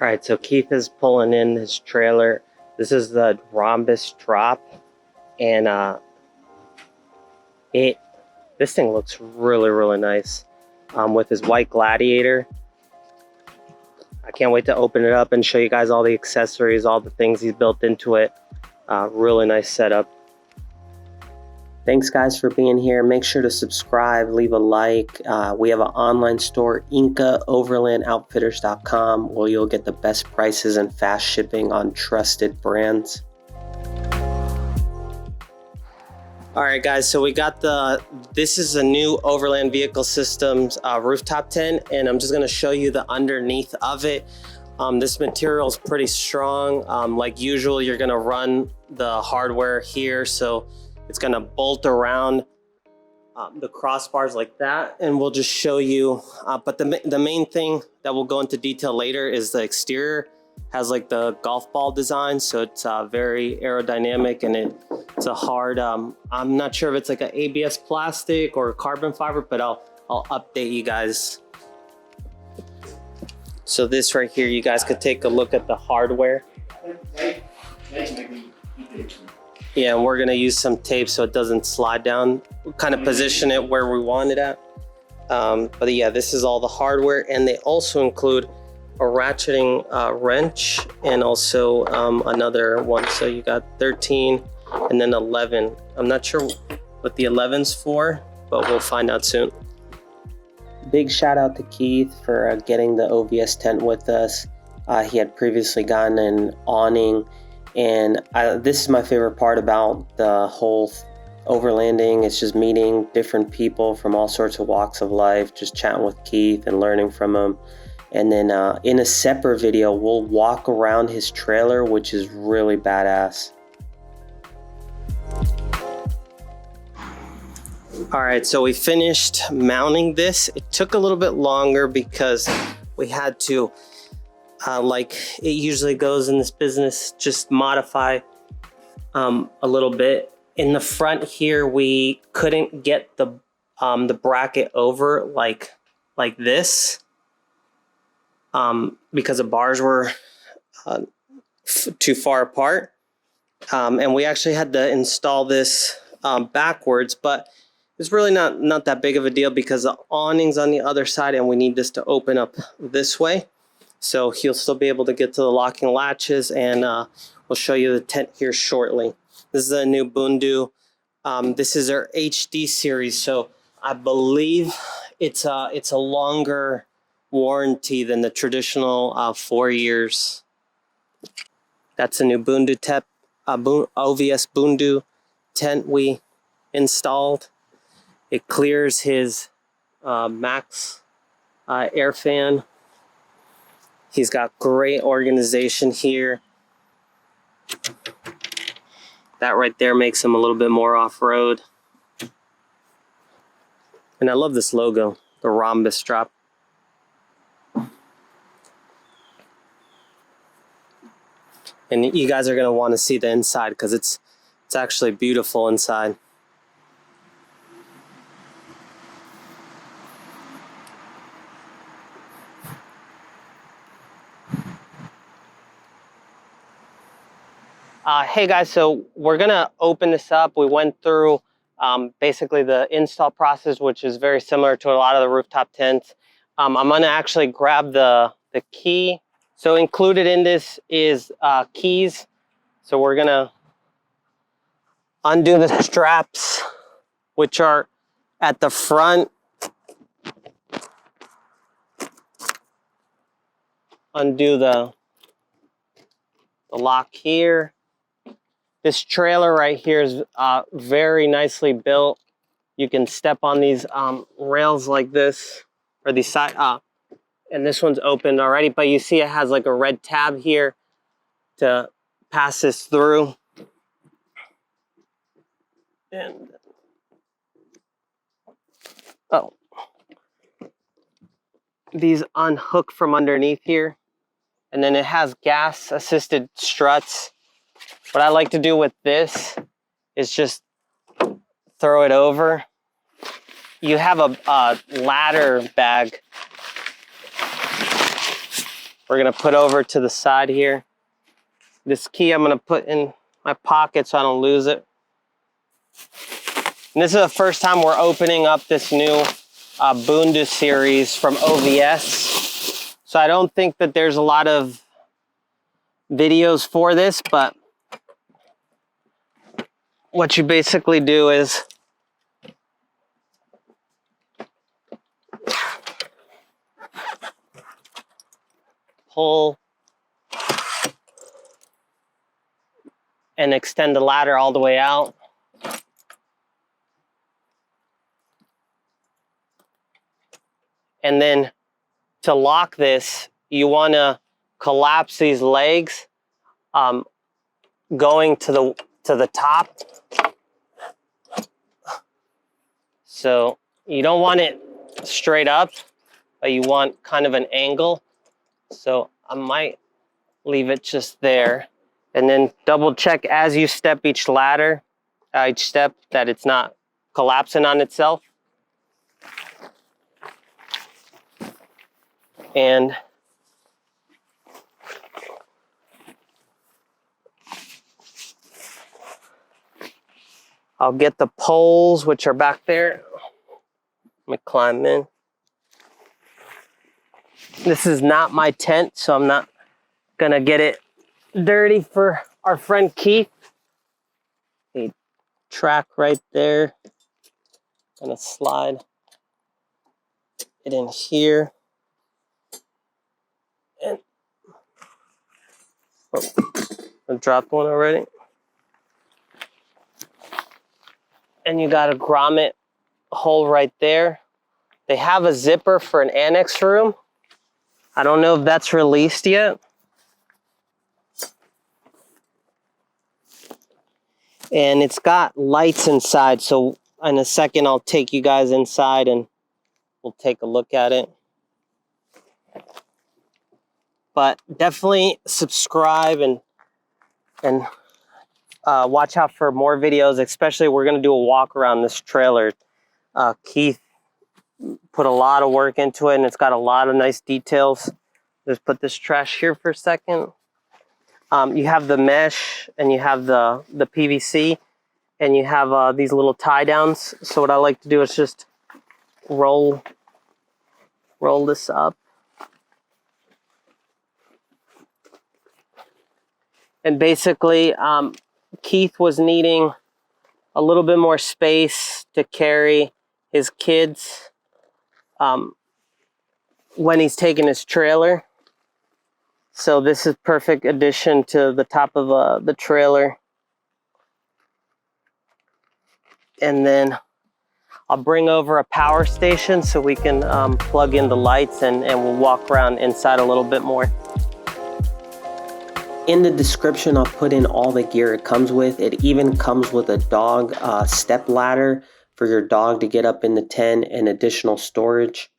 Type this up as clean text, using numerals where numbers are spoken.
All right, so Keith is pulling in his trailer. This is the Rhombus Drop, and this thing looks really nice with his white Gladiator. I can't wait to open it up and show you guys all the accessories, all the things he's built into it. Really nice setup. Thanks guys for being here. Make sure to subscribe, leave a like. We have an online store, IncaOverlandOutfitters.com, where you'll get the best prices and fast shipping on trusted brands. All right guys, so we got this is a new Overland Vehicle Systems rooftop tent, and I'm just gonna show you the underneath of it. This material is pretty strong. Like usual, you're gonna run the hardware here, so it's gonna bolt around the crossbars like that, and we'll just show you. But the main thing that we'll go into detail later is the exterior. Has like the golf ball design, so it's very aerodynamic, and it's a hard. I'm not sure if it's like an ABS plastic or carbon fiber, but I'll update you guys. So this right here, you guys could take a look at the hardware. Yeah, and we're gonna use some tape so it doesn't slide down. We'll kind of position it where we want it at. But yeah, this is all the hardware, and they also include a ratcheting wrench and also another one. So you got 13 and then 11. I'm not sure what the 11's for, but we'll find out soon. Big shout out to Keith for getting the OVS tent with us. He had previously gotten an awning, and this is my favorite part about the whole overlanding. It's just meeting different people from all sorts of walks of life, just chatting with Keith and learning from him. And then in a separate video, we'll walk around his trailer, which is really badass. All right, so we finished mounting this. It took a little bit longer because we had to, like it usually goes in this business, just modify a little bit. In the front here, we couldn't get the bracket over like this. Because the bars were too far apart. And we actually had to install this backwards, but it's really not that big of a deal because the awning's on the other side and we need this to open up this way. So he'll still be able to get to the locking latches, and we'll show you the tent here shortly. This is a new Bundu. This is our HD series, so I believe it's a longer warranty than the traditional 4 years. That's a new Bundu OVS Bundu tent we installed. It clears his max air fan. He's got great organization here. That right there makes him a little bit more off-road. And I love this logo, the Rhombus Drop. And you guys are going to want to see the inside because it's actually beautiful inside. Hey guys, so we're going to open this up. We went through basically the install process, which is very similar to a lot of the rooftop tents. I'm going to actually grab the key. So included in this is keys. So we're gonna undo the straps, which are at the front. Undo the lock here. This trailer right here is very nicely built. You can step on these rails like this, or these side. And this one's opened already, but you see it has like a red tab here to pass this through. And these unhook from underneath here. And then it has gas assisted struts. What I like to do with this is just throw it over. You have a ladder bag we're gonna put over to the side here. This key I'm gonna put in my pocket so I don't lose it. And this is the first time we're opening up this new Bundu series from OVS. So I don't think that there's a lot of videos for this, but what you basically do is pull and extend the ladder all the way out. And then to lock this, you want to collapse these legs going to the top. So you don't want it straight up, but you want kind of an angle. So I might leave it just there. And then double check as you step each step that it's not collapsing on itself. And I'll get the poles, which are back there. Let me climb in. This is not my tent, so I'm not gonna get it dirty for our friend Keith. A track right there. Gonna slide it in here. And oh, I dropped one already. And you got a grommet hole right there. They have a zipper for an annex room. I don't know if that's released yet. And it's got lights inside, so in a second I'll take you guys inside and we'll take a look at it. But definitely subscribe and watch out for more videos, especially we're gonna do a walk around this trailer. Keith put a lot of work into it and it's got a lot of nice details. Just put this trash here for a second. You have the mesh and you have the PVC and you have these little tie downs. So what I like to do is just roll this up. And basically, Keith was needing a little bit more space to carry his kids when he's taking his trailer. So this is perfect addition to the top of the trailer. And then I'll bring over a power station so we can plug in the lights and we'll walk around inside a little bit more. In the description, I'll put in all the gear it comes with. It even comes with a dog step ladder for your dog to get up in the tent and additional storage.